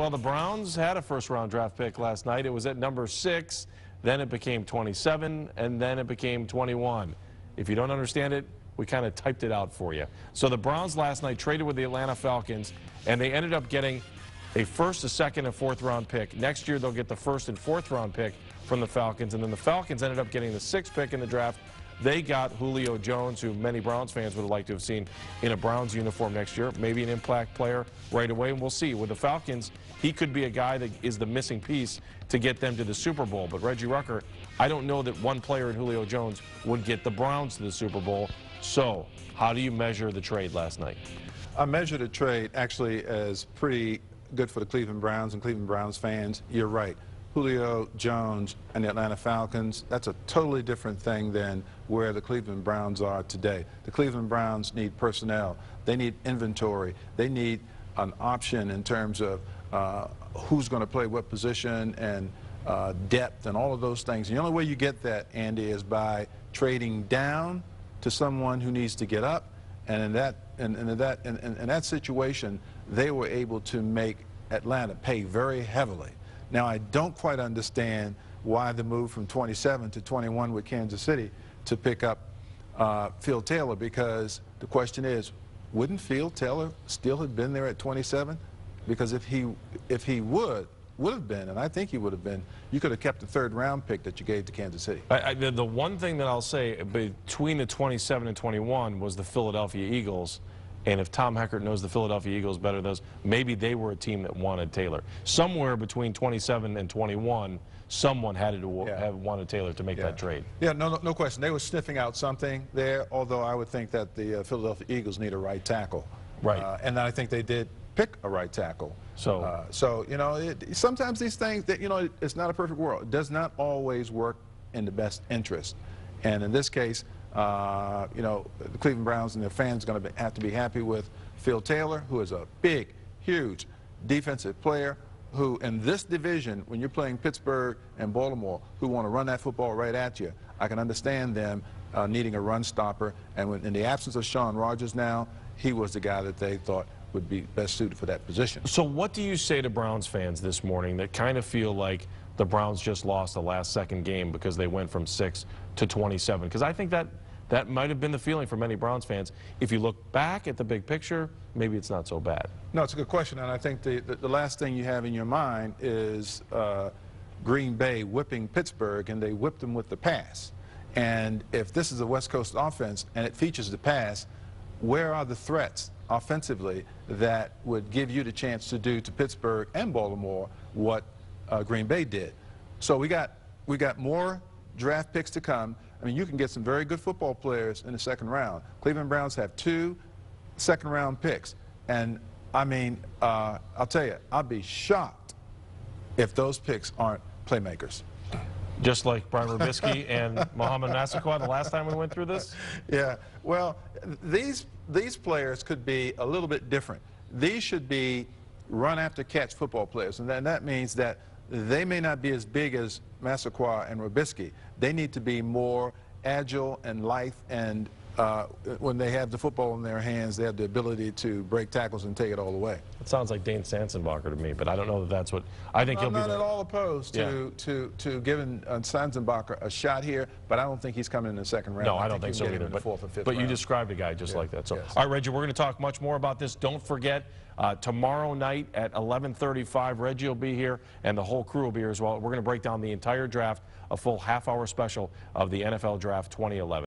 Well, the Browns had a first-round draft pick last night. It was at number 6, then it became 27, and then it became 21. If you don't understand it, we kind of typed it out for you. So the Browns last night traded with the Atlanta Falcons, and they ended up getting a first, a second, and fourth-round pick. Next year, they'll get the first and fourth-round pick from the Falcons, and then the Falcons ended up getting the 6th pick in the draft. They got Julio Jones, who many Browns fans would have liked to have seen in a Browns uniform next year, maybe an impact player right away, and we'll see. With the Falcons, he could be a guy that is the missing piece to get them to the Super Bowl. But Reggie Rucker, I don't know that one player in Julio Jones would get the Browns to the Super Bowl. So how do you measure the trade last night? I measure the trade actually as pretty good for the Cleveland Browns and Cleveland Browns fans. You're right. Julio Jones and the Atlanta Falcons, that's a totally different thing than where the Cleveland Browns are today. The Cleveland Browns need personnel. They need inventory. They need an option in terms of who's going to play what position and depth and all of those things. And the only way you get that, Andy, is by trading down to someone who needs to get up. And in that situation, they were able to make Atlanta pay very heavily. Now, I don't quite understand why the move from 27 to 21 with Kansas City to pick up Phil Taylor, because the question is, wouldn't Phil Taylor still have been there at 27? Because if he would have been, and I think he would have been, you could have kept the 3rd-round pick that you gave to Kansas City. The one thing that I'll say between the 27 and 21 was the Philadelphia Eagles. And if Tom Heckert knows the Philadelphia Eagles better than those, maybe they were a team that wanted Taylor. Somewhere between 27 and 21, someone had to have wanted Taylor to make that trade. Yeah, no question. They were sniffing out something there, although I would think that the Philadelphia Eagles need a right tackle. Right. And I think they did pick a right tackle. So you know, sometimes these things, that, you know, it's not a perfect world. It does not always work in the best interest. And in this case, you know, the Cleveland Browns and their fans are going to have to be happy with Phil Taylor, who is a big, huge defensive player who, in this division, when you're playing Pittsburgh and Baltimore, who want to run that football right at you, I can understand them needing a run stopper. And in the absence of Shaun Rogers now, he was the guy that they thought would be best suited for that position. So what do you say to Browns fans this morning that kind of feel like the Browns just lost the last-second game because they went from 6 to 27? Because I think that might have been the feeling for many Browns fans. If you look back at the big picture, maybe it's not so bad. No, it's a good question, and I think the last thing you have in your mind is Green Bay whipping Pittsburgh, and they whipped them with the pass. And if this is a West Coast offense and it features the pass, where are the threats offensively that would give you the chance to do to Pittsburgh and Baltimore what Green Bay did? So we got more draft picks to come. I mean, you can get some very good football players in the 2nd round. Cleveland Browns have 2 second-round picks. And, I mean, I'll tell you, I'll be shocked if those picks aren't playmakers. Just like Brian Rubisky and Mohamed Massaquoi the last time we went through this? Yeah. Well, these players could be a little bit different. These should be run-after-catch football players. And then that means that they may not be as big as Massaquoi and Rubisky. They need to be more agile and lithe, and when they have the football in their hands, they have the ability to break tackles and take it all the way. It sounds like Dane Sansenbacher to me, but I don't know that that's what I think. I'm not at all opposed to giving Sansenbacher a shot here, but I don't think he's coming in the 2nd round. No, I don't think so either. But you described a guy just like that. So, all right, Reggie, we're going to talk much more about this. Don't forget, tomorrow night at 11:35, Reggie will be here, and the whole crew will be here as well. We're going to break down the entire draft, a full half-hour special of the NFL Draft 2011.